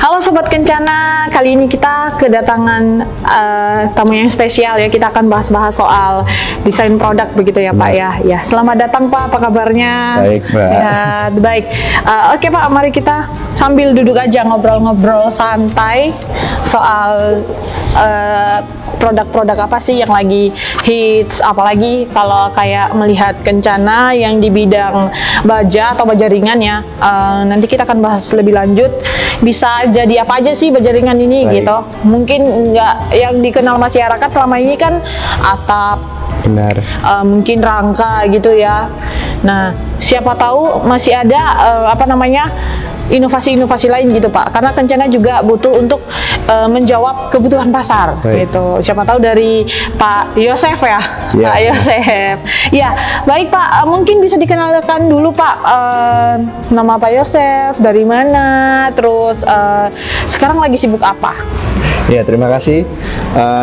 Halo Sobat Kencana, kali ini kita kedatangan tamu yang spesial ya. Kita akan bahas-bahas soal desain produk begitu ya Pak ya. Ya, selamat datang Pak, apa kabarnya? Baik Mbak. Ya, baik. Oke Pak, mari kita sambil duduk aja ngobrol-ngobrol santai soal produk-produk apa sih yang lagi hits, apalagi kalau kayak melihat Kencana yang di bidang baja atau baja ringan ya. Nanti kita akan bahas lebih lanjut. Bisa jadi apa aja sih baja ringan ini. Baik. Gitu. Mungkin nggak yang dikenal masyarakat selama ini kan atap, benar, mungkin rangka gitu ya. Nah, siapa tahu masih ada inovasi-inovasi lain gitu Pak, karena Kencana juga butuh untuk menjawab kebutuhan pasar. Baik. Gitu. Siapa tahu dari Pak Yosef ya, ya. Pak Yosef. Ya, baik Pak, mungkin bisa dikenalkan dulu Pak, nama Pak Yosef, dari mana, terus sekarang lagi sibuk apa? Ya, terima kasih.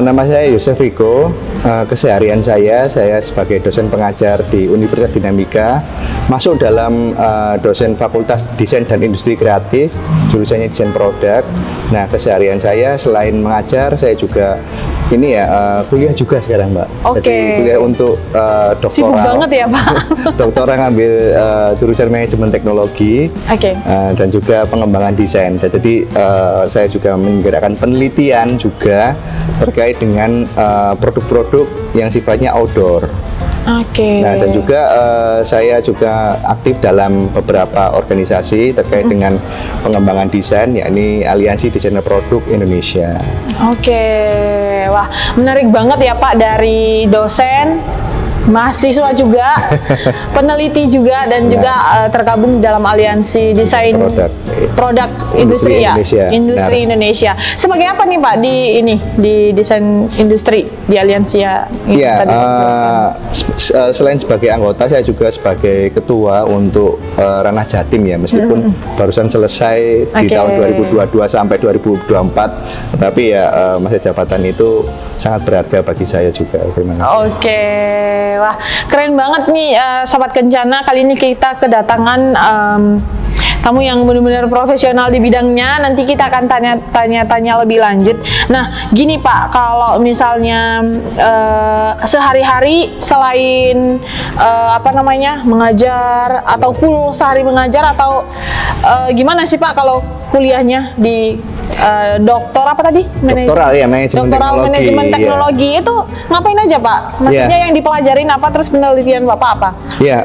Nama saya Yosef Riko. Keseharian saya sebagai dosen pengajar di Universitas Dinamika, masuk dalam dosen Fakultas Desain dan Industri Kreatif, jurusannya desain produk. Nah, keseharian saya selain mengajar, saya juga kuliah juga sekarang Mbak. Oke. Jadi kuliah untuk doktoral. Sibuk banget ya Pak. Doktoral ngambil jurusan manajemen teknologi. Oke. Dan juga pengembangan desain. Jadi saya juga menggerakkan penelitian juga terkait dengan produk-produk yang sifatnya outdoor. Oke. Nah, dan juga saya juga aktif dalam beberapa organisasi terkait dengan pengembangan desain, yakni Aliansi Desainer Produk Indonesia. Oke, wah menarik banget ya Pak, dari dosen, mahasiswa juga, peneliti juga, dan juga tergabung dalam Aliansi Desain Produk Industri ya, Industri Indonesia. Sebagai apa nih Pak di desain industri di Aliansi ya? Iya, selain sebagai anggota, saya juga sebagai ketua untuk ranah Jatim ya, meskipun barusan selesai di tahun 2022 sampai 2024, tetapi ya masa jabatan itu sangat berharga bagi saya juga. Terima kasih. Oke. Wah, keren banget nih Sobat Kencana. Kali ini kita kedatangan tamu yang benar-benar profesional di bidangnya. Nanti kita akan tanya-tanya lebih lanjut. Nah, gini Pak, kalau misalnya sehari-hari selain mengajar atau full sehari mengajar, atau gimana sih Pak kalau kuliahnya di doktor apa tadi? Doktoral ya, manajemen teknologi. Itu ngapain aja Pak? Maksudnya yang dipelajarin apa, terus penelitian Bapak apa? Ya,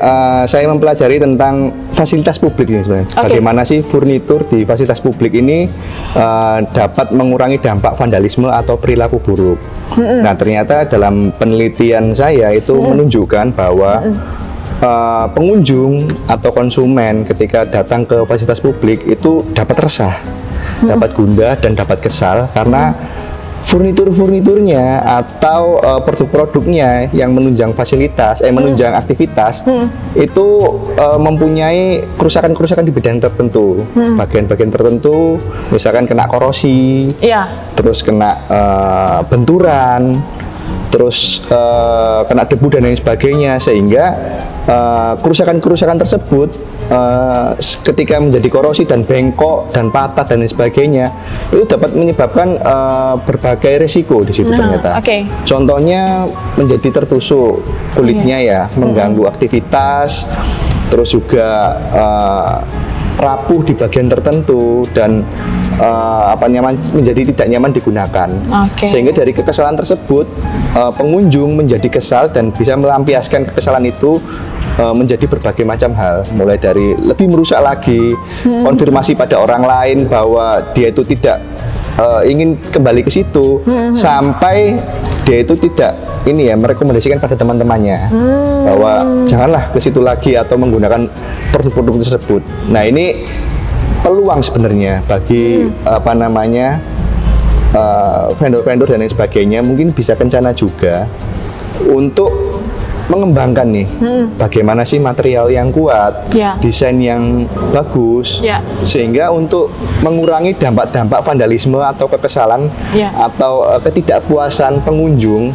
saya mempelajari tentang fasilitas publik ini sebenarnya. Bagaimana sih furnitur di fasilitas publik ini dapat mengurangi dampak vandalisme atau perilaku buruk. Nah, ternyata dalam penelitian saya itu menunjukkan bahwa pengunjung atau konsumen ketika datang ke fasilitas publik itu dapat resah, dapat gundah, dan dapat kesal karena furniturnya atau produk-produknya yang menunjang fasilitas, menunjang aktivitas itu mempunyai kerusakan-kerusakan di bidang tertentu, bagian-bagian tertentu, misalkan kena korosi, terus kena benturan, terus kena debu dan lain sebagainya, sehingga kerusakan-kerusakan tersebut ketika menjadi korosi dan bengkok dan patah dan lain sebagainya, itu dapat menyebabkan berbagai resiko di situ ternyata. Contohnya menjadi tertusuk kulitnya ya, mengganggu aktivitas, terus juga rapuh di bagian tertentu, dan menjadi tidak nyaman digunakan. Sehingga dari kekesalan tersebut pengunjung menjadi kesal dan bisa melampiaskan kekesalan itu menjadi berbagai macam hal, mulai dari lebih merusak lagi, konfirmasi pada orang lain bahwa dia itu tidak ingin kembali ke situ, sampai dia itu tidak merekomendasikan pada teman-temannya bahwa janganlah ke situ lagi atau menggunakan produk-produk tersebut. Nah, ini peluang sebenarnya bagi vendor-vendor dan lain sebagainya, mungkin bisa Kencana juga untuk mengembangkan nih bagaimana sih material yang kuat, desain yang bagus, sehingga untuk mengurangi dampak-dampak vandalisme atau kekesalan atau ketidakpuasan pengunjung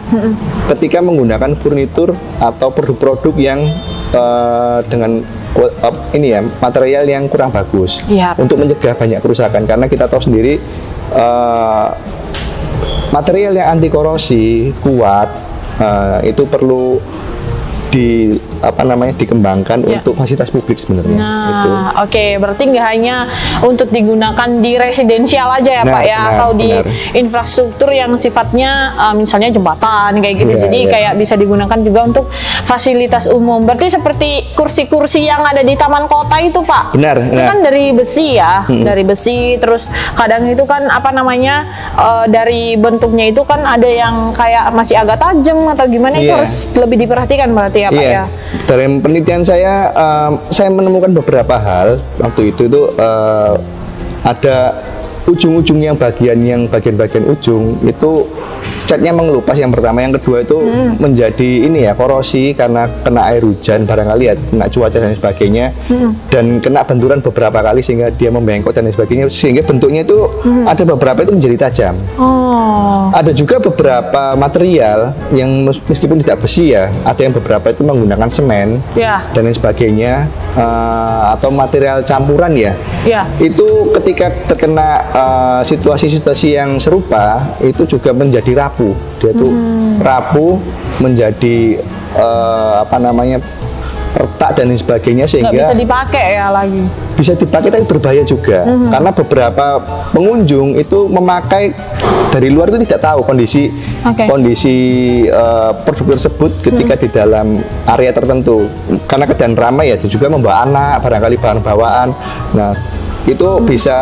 ketika menggunakan furnitur atau produk-produk yang dengan ini ya material yang kurang bagus Yap. untuk mencegah banyak kerusakan, karena kita tahu sendiri material yang anti korosi kuat itu perlu dikembangkan untuk fasilitas publik sebenarnya. Gitu. Oke, berarti nggak hanya untuk digunakan di residensial aja ya Pak ya, atau di infrastruktur yang sifatnya misalnya jembatan kayak gitu. Jadi kayak bisa digunakan juga untuk fasilitas umum. Berarti seperti kursi-kursi yang ada di taman kota itu Pak. Benar. Itu kan dari besi ya, dari besi. Terus kadang itu kan dari bentuknya itu kan ada yang kayak masih agak tajam atau gimana, itu harus lebih diperhatikan berarti ya Pak ya. Dari penelitian saya menemukan beberapa hal waktu itu ada ujung-ujung yang bagian ujung itu catnya mengelupas yang pertama, yang kedua itu menjadi korosi karena kena air hujan barangkali ya, kena cuaca dan sebagainya, dan kena benturan beberapa kali sehingga dia membengkok dan sebagainya, sehingga bentuknya itu ada beberapa itu menjadi tajam. Ada juga beberapa material yang meskipun tidak besi ya, ada yang beberapa itu menggunakan semen dan lain sebagainya, atau material campuran itu ketika terkena situasi-situasi yang serupa itu juga menjadi rapuh. Dia tuh rapuh, menjadi retak dan lain sebagainya, sehingga nggak bisa dipakai ya lagi. Bisa dipakai tapi berbahaya juga, karena beberapa pengunjung itu memakai dari luar itu tidak tahu kondisi produk tersebut ketika di dalam area tertentu, karena keadaan ramai ya, itu juga membawa anak, barangkali bahan bawaan. Nah, itu bisa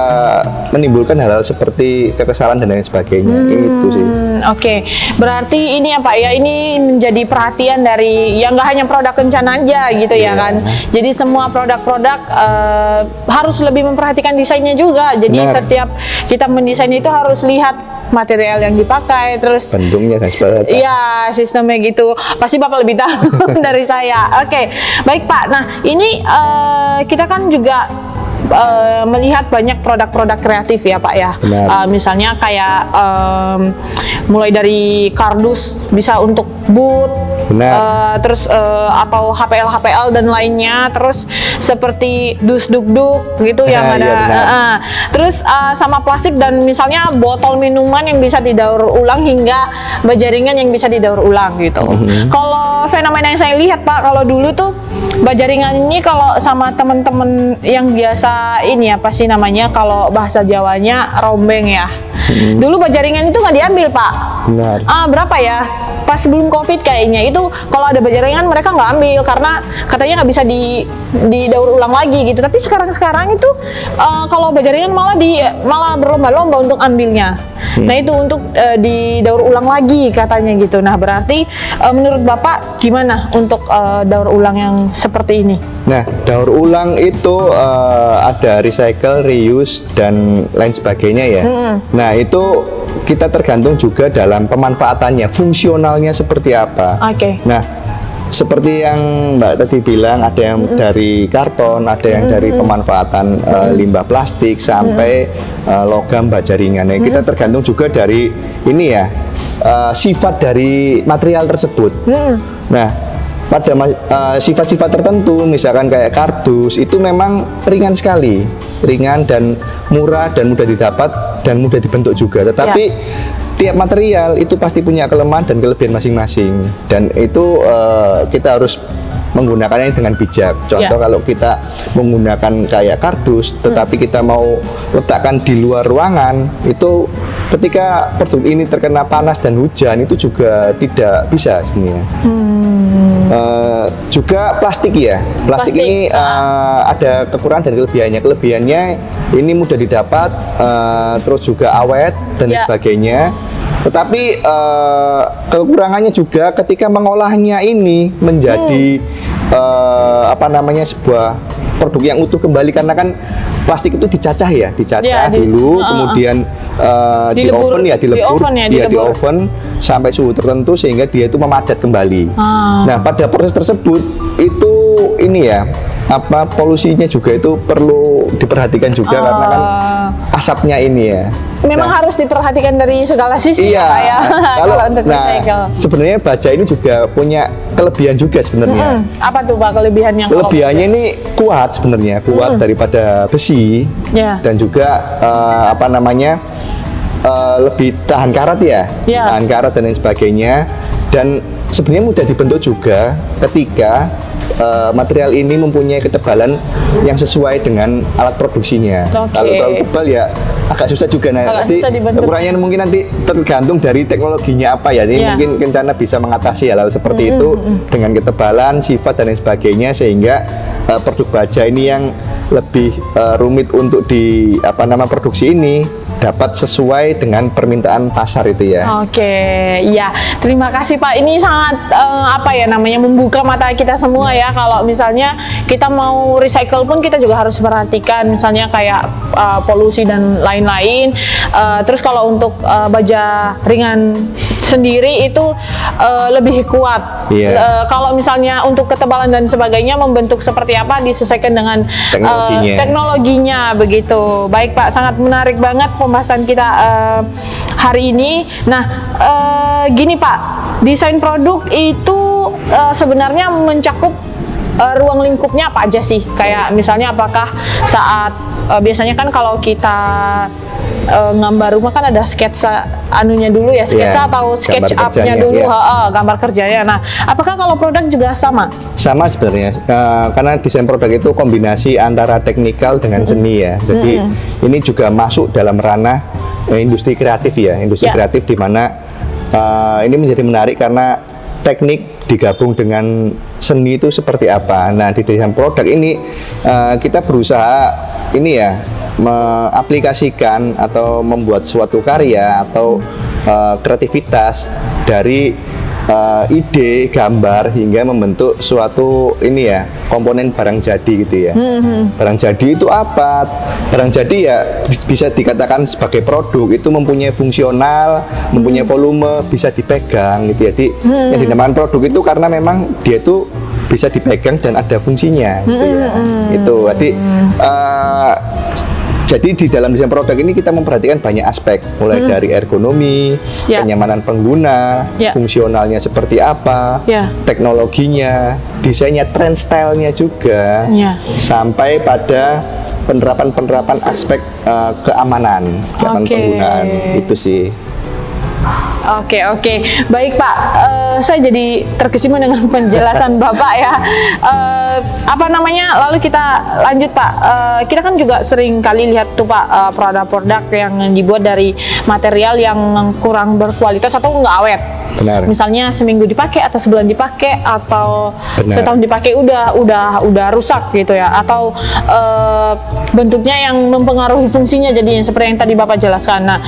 menimbulkan hal-hal seperti kekesalan dan lain sebagainya. Itu sih. Oke, berarti ini ya Pak ya, ini menjadi perhatian dari yang nggak hanya produk Kencana aja gitu ya kan. Jadi semua produk-produk harus lebih memperhatikan desainnya juga. Jadi setiap kita mendesain itu harus lihat material yang dipakai, terus bentuknya dan sebagainya. Iya, sistemnya gitu. Pasti Bapak lebih tahu dari saya. Oke, baik Pak. Nah, ini kita kan juga melihat banyak produk-produk kreatif ya Pak ya. Misalnya kayak mulai dari kardus bisa untuk boot, terus atau HPL dan lainnya, terus seperti dus-duk-duk gitu yang ada. Terus sama plastik dan misalnya botol minuman yang bisa didaur ulang hingga bajaringan yang bisa didaur ulang gitu. Kalau fenomena yang saya lihat Pak, kalau dulu tuh bajaringan ini kalau sama temen-temen yang biasa ini apa sih namanya, kalau bahasa Jawanya rombeng ya. Dulu bajaringan itu nggak diambil Pak. Berapa ya? Pas sebelum COVID kayaknya itu kalau ada bajaringan mereka nggak ambil karena katanya nggak bisa didaur ulang lagi gitu. Tapi sekarang itu kalau bajaringan malah berlomba-lomba untuk ambilnya. Nah itu untuk didaur ulang lagi katanya gitu. Nah berarti menurut Bapak gimana untuk daur ulang yang seperti ini? Nah, daur ulang itu ada recycle, reuse dan lain sebagainya ya. Nah itu kita tergantung juga dalam pemanfaatannya, fungsionalnya seperti apa. Nah, seperti yang Mbak tadi bilang, ada yang dari karton, ada yang dari pemanfaatan limbah plastik sampai logam bajaringan. Nah, kita tergantung juga dari ini ya, sifat dari material tersebut. Nah, pada sifat-sifat tertentu, misalkan kayak kardus, itu memang ringan sekali, ringan dan murah dan mudah didapat dan mudah dibentuk juga. Tetapi tiap material itu pasti punya kelemahan dan kelebihan masing-masing, dan itu kita harus menggunakannya dengan bijak. Contoh kalau kita menggunakan kayak kardus, tetapi kita mau letakkan di luar ruangan, itu ketika produk ini terkena panas dan hujan itu juga tidak bisa sebenarnya. Juga plastik ya, plastik ini ada kekurangan dan kelebihannya. Kelebihannya ini mudah didapat, terus juga awet dan sebagainya. Tetapi kekurangannya juga ketika mengolahnya ini menjadi sebuah produk yang utuh kembali, karena kan plastik itu dicacah dulu, kemudian di oven sampai suhu tertentu sehingga dia itu memadat kembali. Nah, pada proses tersebut itu ini ya, polusinya juga itu perlu diperhatikan juga, karena kan asapnya ini ya. Memang harus diperhatikan dari segala sisi iya, Pak, ya. Kalau untuk recycle. Sebenarnya baja ini juga punya kelebihan juga sebenarnya. Apa tuh Pak kelebihannya? Kelebihannya ini kuat sebenarnya, kuat daripada besi dan juga apa namanya lebih tahan karat ya, tahan karat dan lain sebagainya. Dan sebenarnya mudah dibentuk juga ketika material ini mempunyai ketebalan yang sesuai dengan alat produksinya. Kalau terlalu tebal ya agak susah juga. Nah, ukurannya mungkin nanti tergantung dari teknologinya apa ya. Ini mungkin Kencana bisa mengatasi hal-hal seperti itu dengan ketebalan, sifat dan lain sebagainya, sehingga produk baja ini yang lebih rumit untuk produksi ini dapat sesuai dengan permintaan pasar itu ya. Ya, terima kasih Pak. Ini sangat membuka mata kita semua ya. Kalau misalnya kita mau recycle pun kita juga harus perhatikan misalnya kayak polusi dan lain-lain. Terus kalau untuk baja ringan sendiri itu lebih kuat. Kalau misalnya untuk ketebalan dan sebagainya membentuk seperti apa disesuaikan dengan teknologinya begitu. Baik Pak, sangat menarik banget pembahasan kita hari ini. Nah, gini Pak, desain produk itu sebenarnya mencakup ruang lingkupnya apa aja sih? Kayak misalnya apakah saat biasanya kan kalau kita gambar rumah kan ada sketsa anunya dulu ya, sketsa atau sketch up-nya dulu, gambar kerjanya. Nah, apakah kalau produk juga sama? Sama sebenarnya, karena desain produk itu kombinasi antara teknikal dengan seni ya. Jadi ini juga masuk dalam ranah industri kreatif ya, industri kreatif di mana ini menjadi menarik karena teknik digabung dengan seni itu seperti apa. Nah, di desain produk ini kita berusaha ini ya mengaplikasikan atau membuat suatu karya atau kreativitas dari ide, gambar hingga membentuk suatu ini ya komponen barang jadi gitu ya. Barang jadi itu apa? Barang jadi ya bisa dikatakan sebagai produk, itu mempunyai fungsional, mempunyai volume, bisa dipegang gitu ya. Jadi yang dinamakan produk itu karena memang dia itu bisa dipegang dan ada fungsinya gitu ya. Itu jadi di dalam desain produk ini kita memperhatikan banyak aspek, mulai dari ergonomi, kenyamanan pengguna, fungsionalnya seperti apa, teknologinya, desainnya, trend stylenya juga, sampai pada penerapan aspek keamanan penggunaan itu sih. Oke, baik Pak. Saya jadi terkesima dengan penjelasan Bapak ya. Lalu kita lanjut Pak. Kita kan juga sering kali lihat tuh Pak produk-produk yang dibuat dari material yang kurang berkualitas atau nggak awet. Benar. Misalnya seminggu dipakai atau sebulan dipakai atau setahun dipakai udah rusak gitu ya, atau bentuknya yang mempengaruhi fungsinya jadi seperti yang tadi Bapak jelaskan. Nah,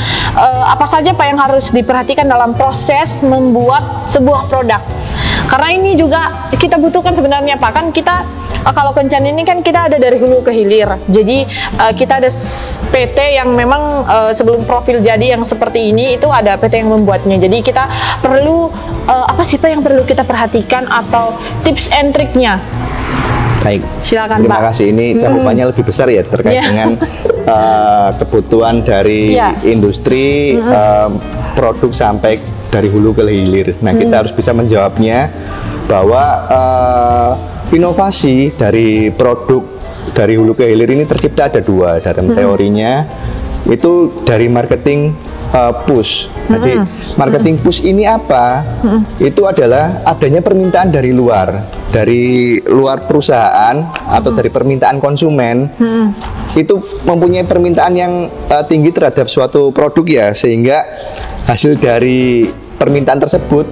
apa saja Pak yang harus diperhatikan dalam proses membuat sebuah produk? Karena ini juga kita butuhkan sebenarnya Pak, kan kita kalau Kencan ini kan kita ada dari hulu ke hilir. Jadi kita ada PT yang memang sebelum profil jadi yang seperti ini itu ada PT yang membuatnya. Jadi kita perlu apa sih Pak yang perlu kita perhatikan atau tips and triknya? Baik, silakan terima Pak. kasih. Ini cakupannya lebih besar ya terkait dengan kebutuhan dari industri produk sampai dari hulu ke hilir. Nah, kita harus bisa menjawabnya bahwa inovasi dari produk dari hulu ke hilir ini tercipta ada dua dalam teorinya, itu dari marketing push. Jadi marketing push ini apa? Itu adalah adanya permintaan dari luar perusahaan atau dari permintaan konsumen. Itu mempunyai permintaan yang tinggi terhadap suatu produk ya, sehingga hasil dari permintaan tersebut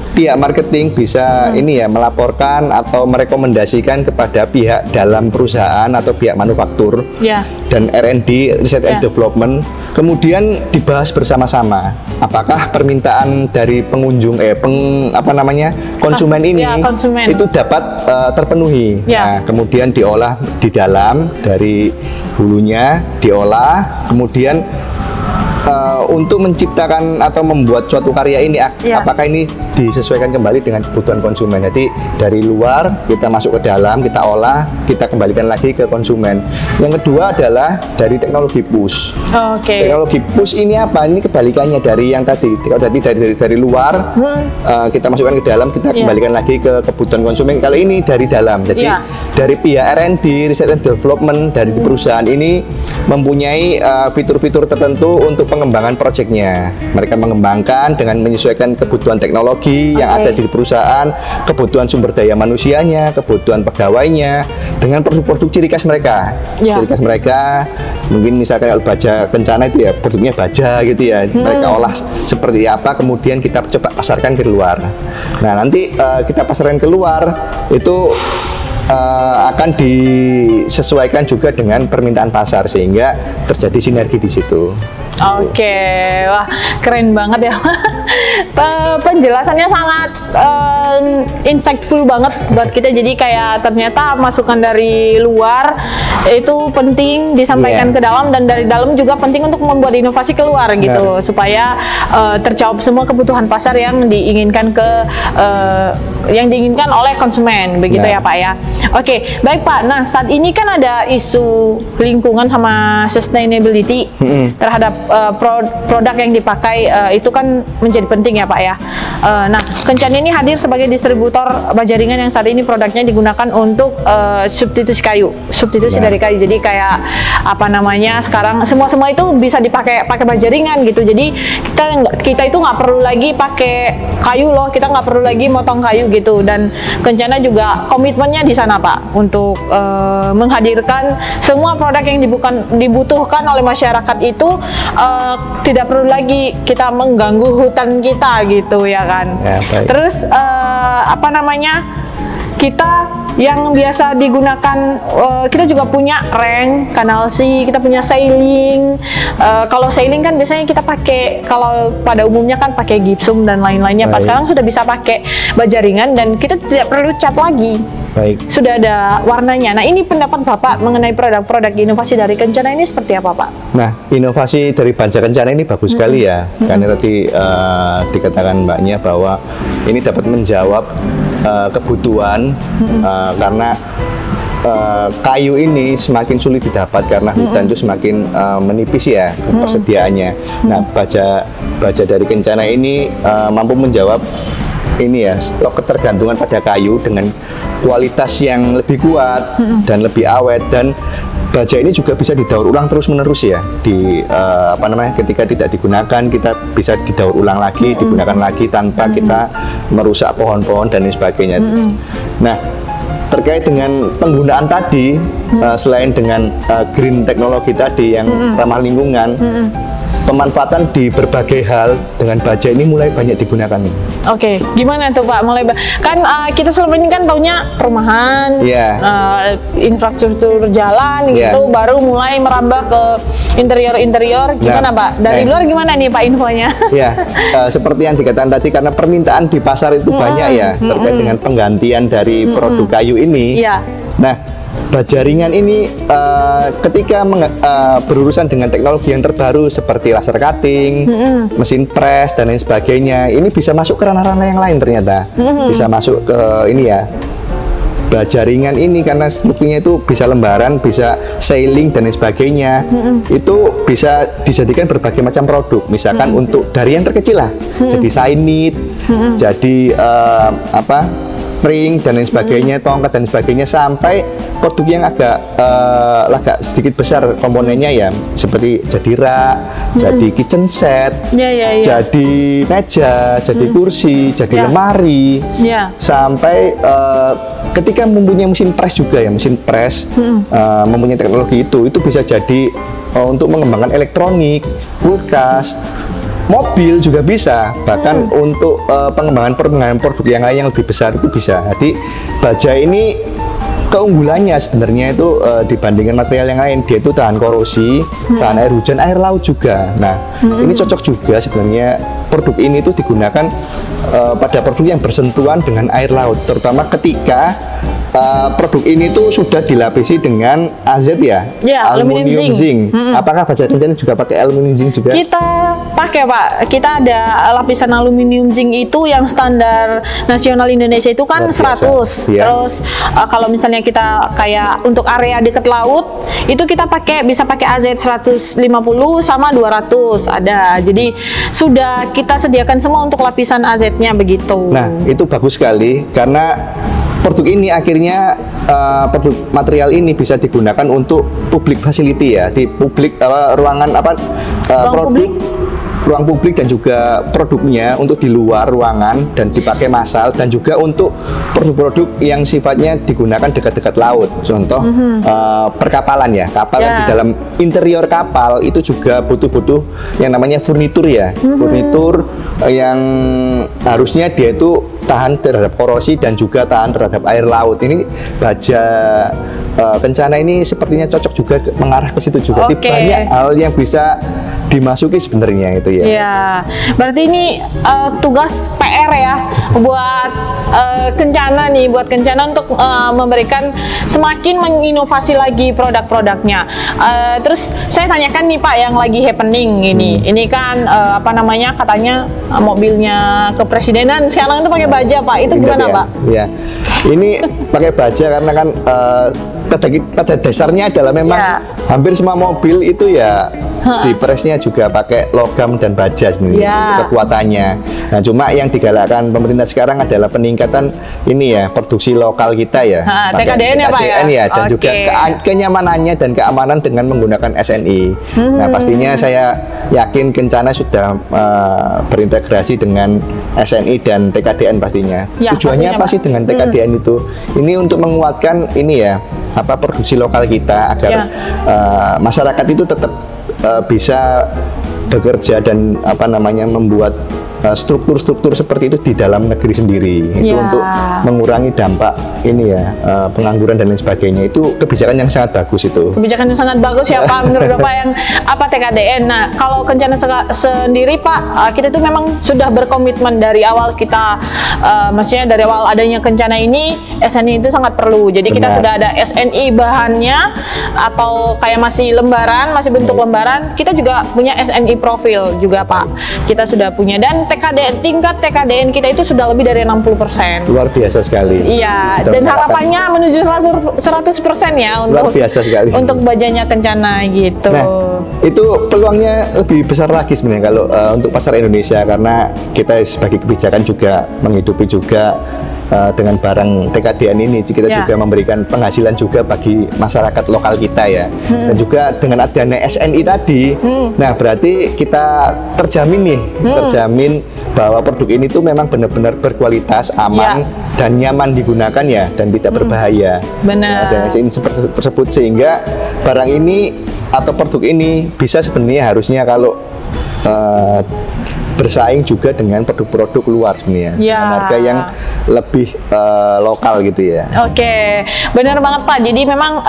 pihak marketing bisa melaporkan atau merekomendasikan kepada pihak dalam perusahaan atau pihak manufaktur dan R&D, Research and Development, kemudian dibahas bersama-sama apakah permintaan dari pengunjung konsumen ini itu dapat terpenuhi. Nah, kemudian diolah di dalam dari hulunya, diolah, kemudian untuk menciptakan atau membuat suatu karya ini apakah ini disesuaikan kembali dengan kebutuhan konsumen. Jadi dari luar kita masuk ke dalam, kita olah, kita kembalikan lagi ke konsumen. Yang kedua adalah dari teknologi push. Teknologi push ini apa? Ini kebalikannya dari yang tadi. Kalau tadi dari luar kita masukkan ke dalam, kita kembalikan lagi ke kebutuhan konsumen. Kalau ini dari dalam. Jadi dari pihak R&D, Research and Development dari perusahaan ini mempunyai fitur-fitur tertentu untuk pengembangan proyeknya. Mereka mengembangkan dengan menyesuaikan kebutuhan teknologi yang ada di perusahaan, kebutuhan sumber daya manusianya, kebutuhan pegawainya, dengan produk-produk ciri khas mereka. Ciri khas mereka, mungkin misalkan kalau baja kencana itu ya produknya baja gitu ya. Mereka olah seperti apa, kemudian kita coba pasarkan ke luar. Nah nanti kita pasarkan ke luar itu akan disesuaikan juga dengan permintaan pasar sehingga terjadi sinergi di situ. Wah keren banget ya. Penjelasannya sangat insightful banget buat kita. Jadi kayak ternyata masukan dari luar itu penting disampaikan ke dalam, dan dari dalam juga penting untuk membuat inovasi keluar gitu, supaya terjawab semua kebutuhan pasar yang diinginkan oleh konsumen begitu ya Pak ya. Oke, baik Pak. Nah saat ini kan ada isu lingkungan sama sustainability terhadap produk yang dipakai, itu kan menjadi penting ya Pak ya. Nah Kencana ini hadir sebagai distributor baja ringan yang saat ini produknya digunakan untuk substitusi dari kayu. Jadi kayak apa namanya, sekarang semua itu bisa dipakai baja ringan gitu. Jadi kita itu nggak perlu lagi pakai kayu loh, kita nggak perlu lagi motong kayu gitu. Dan Kencana juga komitmennya di sana Pak untuk menghadirkan semua produk yang dibutuhkan oleh masyarakat itu, tidak perlu lagi kita mengganggu hutan kita gitu ya kan. Terus apa namanya, kita yang biasa digunakan, kita juga punya reng, kanal C, kita punya sailing. Kalau sailing kan biasanya kita pakai, kalau pada umumnya kan pakai gipsum dan lain-lainnya. Pas sekarang sudah bisa pakai baja ringan dan kita tidak perlu cat lagi. Sudah ada warnanya. Nah ini pendapat Bapak mengenai produk-produk inovasi dari Kencana ini seperti apa Pak? Nah inovasi dari baja Kencana ini bagus sekali ya. Karena tadi dikatakan Mbaknya bahwa ini dapat menjawab kebutuhan, karena kayu ini semakin sulit didapat karena hutan itu semakin menipis ya persediaannya. Nah baja dari Kencana ini mampu menjawab ini ya, stok ketergantungan pada kayu dengan kualitas yang lebih kuat dan lebih awet. Dan baja ini juga bisa didaur ulang terus menerus ya, di apa namanya, ketika tidak digunakan kita bisa didaur ulang lagi, digunakan lagi tanpa kita merusak pohon-pohon dan lain sebagainya. Nah terkait dengan penggunaan tadi, selain dengan green teknologi tadi yang ramah lingkungan, pemanfaatan di berbagai hal dengan baja ini mulai banyak digunakan. Gimana tuh Pak? Kan kita selama ini kan taunya perumahan, infrastruktur jalan gitu, baru mulai merambah ke interior. Gimana Pak? Dari luar gimana nih Pak infonya? Seperti yang dikatakan tadi, karena permintaan di pasar itu banyak ya, terkait dengan penggantian dari produk kayu ini. Nah baja ringan ini ketika berurusan dengan teknologi yang terbaru seperti laser cutting, mesin press dan lain sebagainya, ini bisa masuk ke ranah-ranah yang lain ternyata. Bisa masuk ke ini ya, baja ringan ini karena strukturnya itu bisa lembaran, bisa sailing dan lain sebagainya. Itu bisa dijadikan berbagai macam produk. Misalkan untuk dari yang terkecil lah, jadi sainit, jadi ring dan lain sebagainya, tongkat dan sebagainya, sampai produk yang agak sedikit besar komponennya ya, seperti jadi rak, jadi kitchen set, jadi meja, jadi kursi, jadi lemari, sampai ketika mempunyai mesin press juga ya, mesin press mempunyai teknologi itu bisa jadi untuk mengembangkan elektronik, kulkas, mobil juga bisa, bahkan untuk pengembangan produk yang lain yang lebih besar itu bisa. Jadi baja ini keunggulannya sebenarnya itu dibandingkan material yang lain, dia itu tahan korosi, tahan air hujan, air laut juga. Nah ini cocok juga sebenarnya, produk ini itu digunakan pada produk yang bersentuhan dengan air laut, terutama ketika produk ini tuh sudah dilapisi dengan AZ ya, Ya, aluminium zinc. Apakah baja kencana juga pakai aluminium zinc juga? Kita pakai Pak, kita ada lapisan aluminium zinc itu yang standar nasional Indonesia itu kan 100. Ya. Terus kalau misalnya kita kayak untuk area dekat laut itu kita bisa pakai AZ 150 sama 200 ada. Jadi sudah kita sediakan semua untuk lapisan AZ-nya begitu. Nah, itu bagus sekali karena produk ini akhirnya produk material ini bisa digunakan untuk public facility ya, di publik ruangan ruang publik dan juga produknya untuk di luar ruangan dan dipakai massal, dan juga untuk produk-produk yang sifatnya digunakan dekat-dekat laut. Contoh perkapalan ya, kapal yang di dalam interior kapal itu juga butuh yang namanya furnitur ya, furnitur yang harusnya dia itu tahan terhadap korosi dan juga tahan terhadap air laut. Ini baja kencana ini sepertinya cocok juga mengarah ke situ juga. Banyak hal yang bisa dimasuki sebenarnya itu ya. Iya, berarti ini tugas PR ya buat Kencana nih, buat Kencana untuk memberikan semakin menginovasi lagi produk-produknya. Terus saya tanyakan nih Pak, yang lagi happening ini kan apa namanya, katanya mobilnya kepresidenan sekarang itu pakai baja Pak, itu gimana ya, Pak? Ya, ini pakai baja karena kan pada dasarnya adalah memang hampir semua mobil itu ya di presnya juga pakai logam dan baja sebenarnya kekuatannya. Nah, cuma yang digalakkan pemerintah sekarang adalah peningkatan ini ya, produksi lokal kita ya, TKDN ya Pak ya, dan juga kenyamanannya dan keamanan dengan menggunakan SNI. Nah, pastinya saya yakin Kencana sudah berintegrasi dengan SNI dan TKDN pastinya. Tujuannya apa sih dengan TKDN itu? Ini untuk menguatkan ini ya, produksi lokal kita agar masyarakat itu tetap bisa bekerja dan membuat struktur-struktur seperti itu di dalam negeri sendiri. Itu untuk mengurangi dampak ini ya, pengangguran dan lain sebagainya. Itu kebijakan yang sangat bagus itu. Kebijakan yang sangat bagus ya Pak menurut Bapak yang TKDN. Nah, kalau Kencana sendiri Pak, kita itu memang sudah berkomitmen dari awal kita, maksudnya dari awal adanya Kencana ini, SNI itu sangat perlu. Jadi kita sudah ada SNI bahannya, atau kayak masih lembaran, masih bentuk lembaran, kita juga punya SNI profil juga Pak. Kita sudah punya, dan tingkat TKDN kita itu sudah lebih dari 60%. Luar biasa sekali. Iya, dan harapannya menuju 100% ya untuk luar biasa sekali untuk bajanya Kencana gitu. Nah, itu peluangnya lebih besar lagi sebenarnya kalau untuk pasar Indonesia, karena kita sebagai kebijakan juga menghidupi juga dengan barang TKDN ini, kita juga memberikan penghasilan juga bagi masyarakat lokal kita ya. Dan juga dengan adanya SNI tadi, nah berarti kita terjamin nih, terjamin bahwa produk ini tuh memang benar-benar berkualitas, aman dan nyaman digunakan ya, dan tidak berbahaya. Benar. Dan SNI tersebut, sehingga barang ini atau produk ini bisa sebenarnya harusnya kalau bersaing juga dengan produk-produk luar sebenarnya, dengan harga yang lebih lokal gitu ya. Oke, benar banget Pak. Jadi memang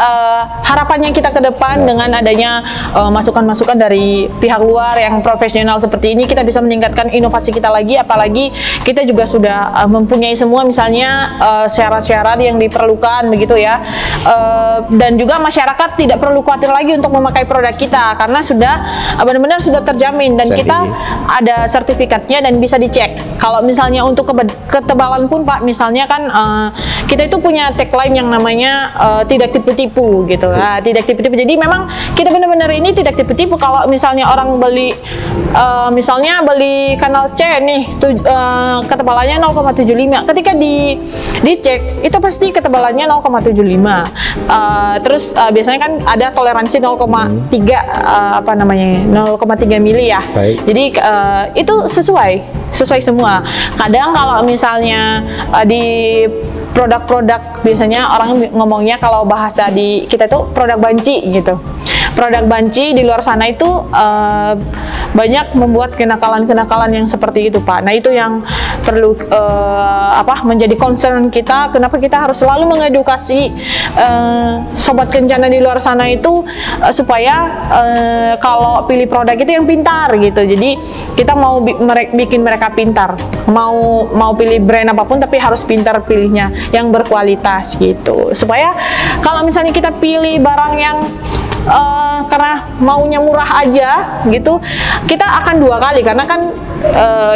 harapannya kita ke depan dengan adanya masukan-masukan dari pihak luar yang profesional seperti ini, kita bisa meningkatkan inovasi kita lagi. Apalagi kita juga sudah mempunyai semua misalnya syarat-syarat yang diperlukan begitu ya. Dan juga masyarakat tidak perlu khawatir lagi untuk memakai produk kita, karena sudah benar-benar sudah terjamin, dan kita ada sertifikatnya dan bisa dicek. Kalau misalnya untuk ketebalan pun Pak, misalnya kan kita itu punya tagline yang namanya tidak tipu-tipu gitu. Nah, tidak tipu-tipu. Jadi memang kita benar-benar ini tidak tipu-tipu. Kalau misalnya orang beli misalnya beli kanal C nih, ketebalannya 0,75. Ketika dicek itu pasti ketebalannya 0,75. Terus biasanya kan ada toleransi 0,3 0,3 mili ya. Baik. Jadi itu sesuai semua. Kadang kalau misalnya di produk-produk, biasanya orang ngomongnya kalau bahasa di kita itu produk banci gitu. produk banci di luar sana itu banyak membuat kenakalan-kenakalan yang seperti itu, Pak. Nah, itu yang perlu menjadi concern kita. Kenapa kita harus selalu mengedukasi sobat kencana di luar sana itu supaya kalau pilih produk itu yang pintar gitu. Jadi kita mau bikin mereka pintar. Mau pilih brand apapun tapi harus pintar pilihnya yang berkualitas gitu. Supaya kalau misalnya kita pilih barang yang karena maunya murah aja gitu, kita akan dua kali karena kan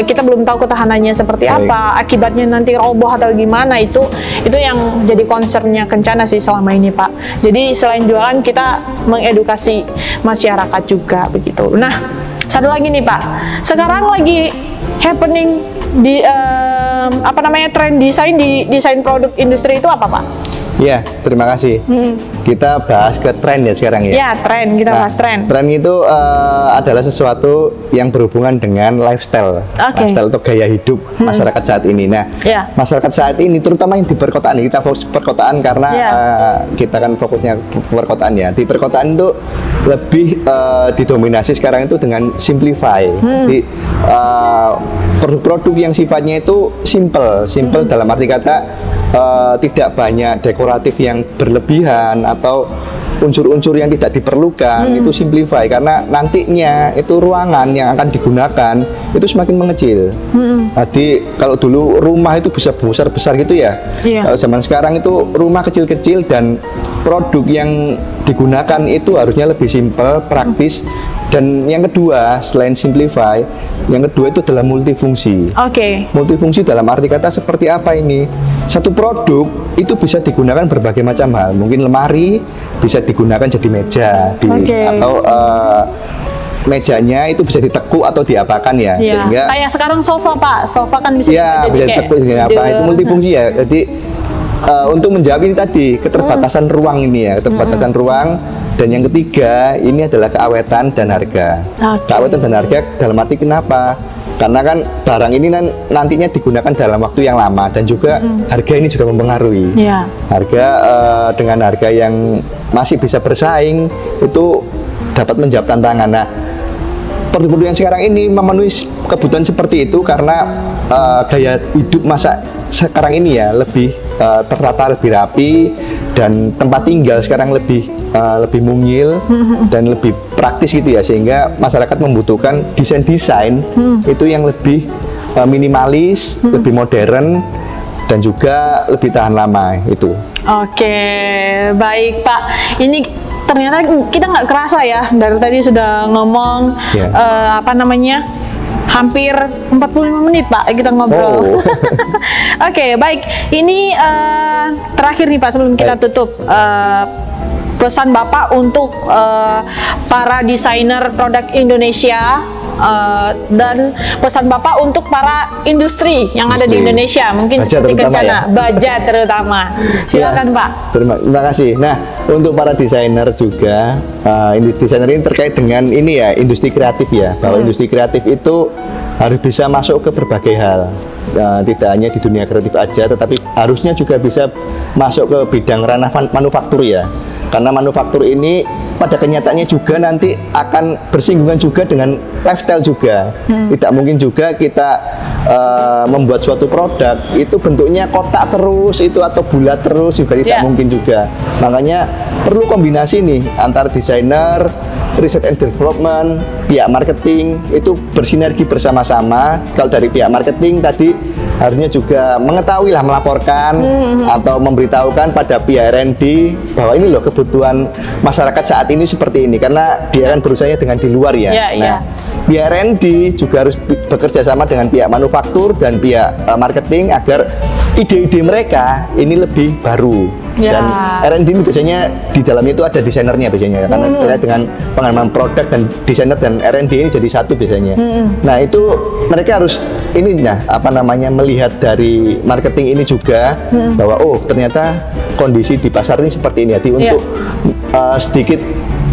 kita belum tahu ketahanannya seperti apa, akibatnya nanti roboh atau gimana, itu yang jadi concernnya Kencana sih selama ini, Pak. Jadi selain jualan kita mengedukasi masyarakat juga begitu. Nah, satu lagi nih, Pak, sekarang lagi happening di tren desain produk industri itu apa, Pak? Ya, terima kasih. Kita bahas ke tren ya sekarang ya. Ya, tren, kita bahas tren. Tren itu adalah sesuatu yang berhubungan dengan lifestyle. Lifestyle atau gaya hidup masyarakat saat ini. Nah, masyarakat saat ini terutama yang di perkotaan, kita fokus perkotaan karena kita kan fokusnya perkotaan ya. Di perkotaan itu lebih didominasi sekarang itu dengan simplify. Jadi produk-produk yang sifatnya itu simple dalam arti kata tidak banyak dekoratif yang berlebihan atau unsur-unsur yang tidak diperlukan, itu simplify karena nantinya itu ruangan yang akan digunakan itu semakin mengecil. Jadi kalau dulu rumah itu bisa besar-besar gitu ya, kalau zaman sekarang itu rumah kecil-kecil dan produk yang digunakan itu harusnya lebih simple, praktis. Dan yang kedua, selain simplify, yang kedua itu adalah multifungsi. Multifungsi dalam arti kata seperti apa ini? Satu produk itu bisa digunakan berbagai macam hal. Mungkin lemari bisa digunakan jadi meja, atau mejanya itu bisa ditekuk atau diapakan ya, sehingga kayak sekarang sofa, Pak. Sofa kan bisa bisa ditekuk itu multifungsi ya. Jadi untuk menjawab ini tadi keterbatasan ruang ini ya, keterbatasan ruang. Dan yang ketiga ini adalah keawetan dan harga. Keawetan dan harga dalam arti kenapa? Karena kan barang ini nantinya digunakan dalam waktu yang lama dan juga harga ini juga mempengaruhi. Harga dengan harga yang masih bisa bersaing itu dapat menjawab tantangan. Nah, produk-produk yang sekarang ini memenuhi kebutuhan seperti itu karena gaya hidup masa sekarang ini ya lebih tertata, lebih rapi, dan tempat tinggal sekarang lebih mungil dan lebih praktis gitu ya, sehingga masyarakat membutuhkan desain-desain itu yang lebih minimalis, lebih modern, dan juga lebih tahan lama itu. Oke, baik Pak. Ini ternyata kita nggak kerasa ya, dari tadi sudah ngomong hampir 45 menit Pak kita ngobrol. Oke, baik. Ini terakhir nih Pak sebelum kita tutup. Pesan Bapak untuk para desainer produk Indonesia dan pesan Bapak untuk para industri yang ada di Indonesia, mungkin seperti Kencana, Baja terutama. Silakan Pak. Terima kasih. Nah, untuk para desainer juga, desainer ini terkait dengan ini ya, industri kreatif ya, bahwa industri kreatif itu harus bisa masuk ke berbagai hal. Tidak hanya di dunia kreatif aja, tetapi harusnya juga bisa masuk ke bidang ranah manufaktur ya. Karena manufaktur ini pada kenyataannya juga nanti akan bersinggungan juga dengan lifestyle juga. Tidak mungkin juga kita membuat suatu produk itu bentuknya kotak terus itu atau bulat terus, juga tidak mungkin juga. Makanya perlu kombinasi nih antara desainer, riset and development, pihak marketing itu bersinergi bersama-sama. Kalau dari pihak marketing tadi harusnya juga mengetahui lah, melaporkan atau memberitahukan pada pihak R&D bahwa ini loh kebutuhan masyarakat saat ini seperti ini, karena dia kan berusaha dengan di luar ya. Pihak R&D juga harus bekerja sama dengan pihak manufaktur dan pihak marketing agar ide-ide mereka ini lebih baru. Dan R&D ini biasanya di dalamnya itu ada desainernya biasanya, karena terkait dengan pengembangan produk dan desainer dan R&D ini jadi satu biasanya. Nah, itu mereka harus melihat dari marketing ini juga bahwa oh ternyata kondisi di pasar ini seperti ini. Jadi untuk sedikit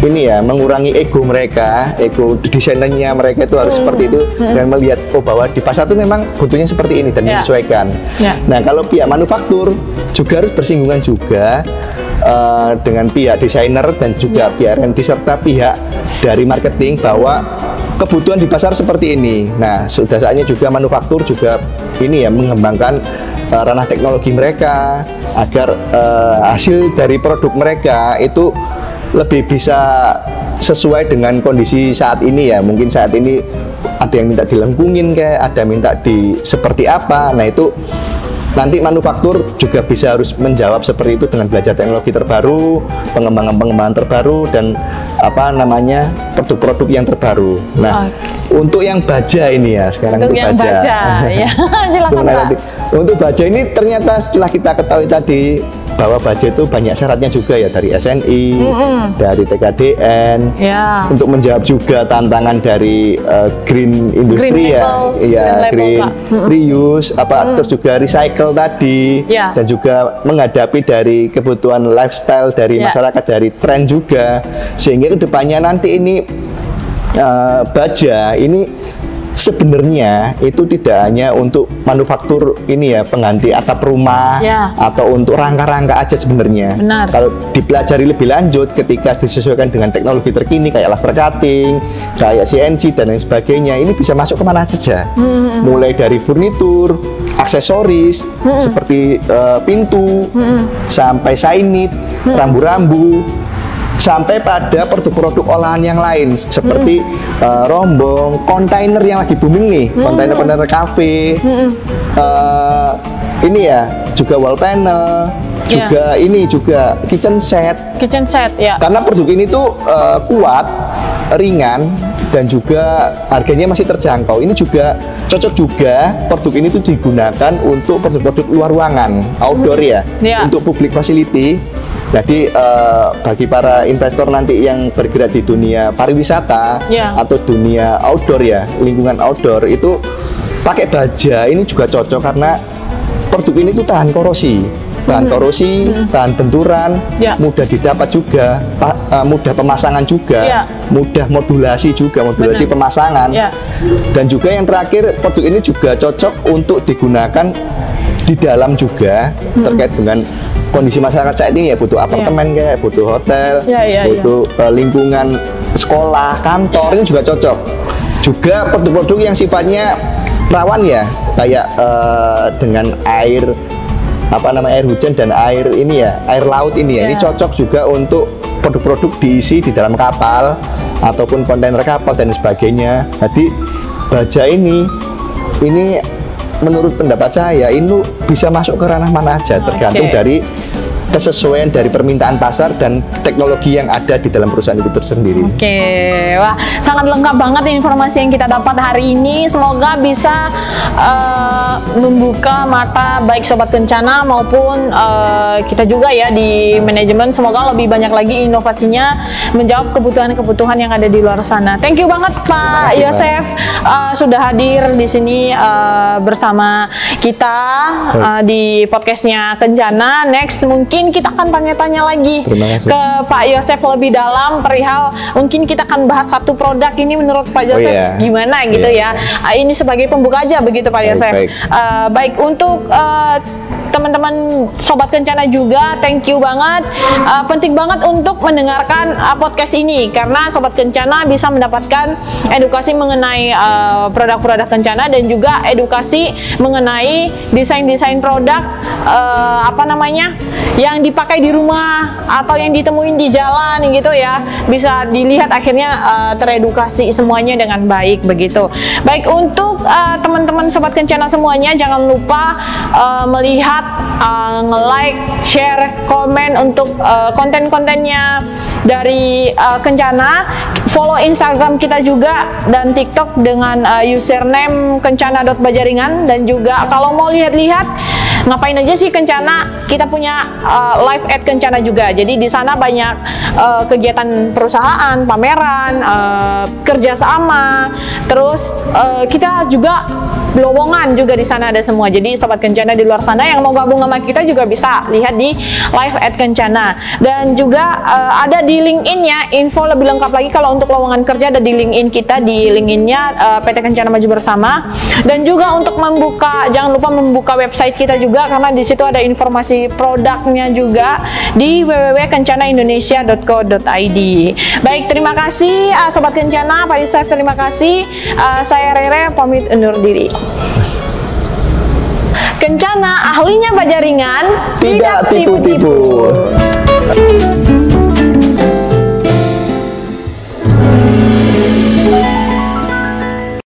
ini ya mengurangi ego mereka, ego desainernya mereka itu harus seperti itu, dan melihat oh bahwa di pasar itu memang butuhnya seperti ini dan menyesuaikan. Nah, kalau pihak manufaktur juga harus bersinggungan juga dengan pihak desainer dan juga pihak R&D serta pihak dari marketing bahwa kebutuhan di pasar seperti ini. Nah, sudah saatnya juga manufaktur juga ini ya mengembangkan ranah teknologi mereka agar hasil dari produk mereka itu lebih bisa sesuai dengan kondisi saat ini ya. Mungkin saat ini ada yang minta dilengkungin kayak, ada minta di seperti apa. Nah, itu nanti manufaktur juga bisa harus menjawab seperti itu dengan belajar teknologi terbaru, pengembangan terbaru dan apa namanya produk-produk yang terbaru. Nah, untuk yang baja ini ya sekarang untuk baja. Ya, silakan Pak. Untuk baja ini ternyata setelah kita ketahui tadi bahwa baja itu banyak syaratnya juga ya, dari SNI, dari TKDN, untuk menjawab juga tantangan dari green industry green reuse, terus juga recycle tadi, dan juga menghadapi dari kebutuhan lifestyle dari masyarakat, dari tren juga, sehingga kedepannya nanti ini baja ini sebenarnya itu tidak hanya untuk manufaktur ini ya, pengganti atap rumah atau untuk rangka-rangka aja sebenarnya. Kalau dipelajari lebih lanjut ketika disesuaikan dengan teknologi terkini kayak laser cutting, kayak CNC dan lain sebagainya, ini bisa masuk kemana saja. Mulai dari furnitur, aksesoris seperti pintu, sampai signage, rambu-rambu, sampai pada produk-produk olahan yang lain seperti rombong, kontainer yang lagi booming nih, kontainer-kontainer kafe, ini ya juga wall panel, juga ini juga kitchen set ya. Karena produk ini tuh kuat, ringan, dan juga harganya masih terjangkau. Ini juga cocok juga produk ini tuh digunakan untuk produk-produk luar ruangan, outdoor ya, untuk public facility. Jadi bagi para investor nanti yang bergerak di dunia pariwisata atau dunia outdoor ya, lingkungan outdoor itu pakai baja ini juga cocok karena produk ini tuh tahan korosi, tahan benturan, mudah didapat juga, mudah pemasangan juga, mudah modulasi pemasangan, dan juga yang terakhir produk ini juga cocok untuk digunakan di dalam juga terkait dengan kondisi masyarakat saat ini ya, butuh apartemen kayak, butuh hotel, butuh lingkungan sekolah, kantor, ini juga cocok. Juga produk-produk yang sifatnya rawan ya, kayak dengan air air hujan dan air ini ya, air laut ini ya, ini cocok juga untuk produk-produk diisi di dalam kapal ataupun kontainer kapal dan sebagainya. Jadi baja ini menurut pendapat saya ini bisa masuk ke ranah mana aja, tergantung dari kesesuaian dari permintaan pasar dan teknologi yang ada di dalam perusahaan itu tersendiri. Wah, sangat lengkap banget informasi yang kita dapat hari ini. Semoga bisa membuka mata baik Sobat Kencana maupun kita juga ya di manajemen. Semoga lebih banyak lagi inovasinya menjawab kebutuhan-kebutuhan yang ada di luar sana. Thank you banget Pak Yosef sudah hadir di sini bersama kita di podcastnya Kencana. Next mungkin kita akan tanya-tanya lagi ke Pak Yosef lebih dalam perihal, mungkin kita akan bahas satu produk ini menurut Pak Yosef gimana gitu ya. Ini sebagai pembuka aja begitu Pak Yosef. Baik untuk teman-teman Sobat Kencana juga, thank you banget. Penting banget untuk mendengarkan podcast ini karena Sobat Kencana bisa mendapatkan edukasi mengenai produk-produk Kencana dan juga edukasi mengenai desain-desain produk yang dipakai di rumah atau yang ditemuin di jalan gitu ya, bisa dilihat akhirnya teredukasi semuanya dengan baik begitu. Baik untuk teman-teman Sobat Kencana semuanya, jangan lupa melihat, nge-like, share, komen untuk konten-kontennya dari Kencana. Follow Instagram kita juga dan TikTok dengan username kencana.bajaringan. Dan juga kalau mau lihat-lihat ngapain aja sih Kencana, kita punya live at Kencana juga. Jadi di sana banyak kegiatan perusahaan, pameran, kerjasama. Terus kita juga lowongan juga di sana ada semua. Jadi Sobat Kencana di luar sana yang mau gabung sama kita juga bisa lihat di live@kencana. Dan juga ada di LinkedIn-nya info lebih lengkap lagi kalau untuk lowongan kerja, ada di LinkedIn kita, di LinkedIn-nya PT Kencana Maju Bersama. Dan juga untuk membuka, jangan lupa membuka website kita juga karena di situ ada informasi produknya juga di www.kencanaindonesia.co.id. Baik, terima kasih Sobat Kencana, Pak Yusuf, terima kasih. Saya Rere pamit undur diri. Kencana, ahlinya bajaringan, tidak tipu-tipu.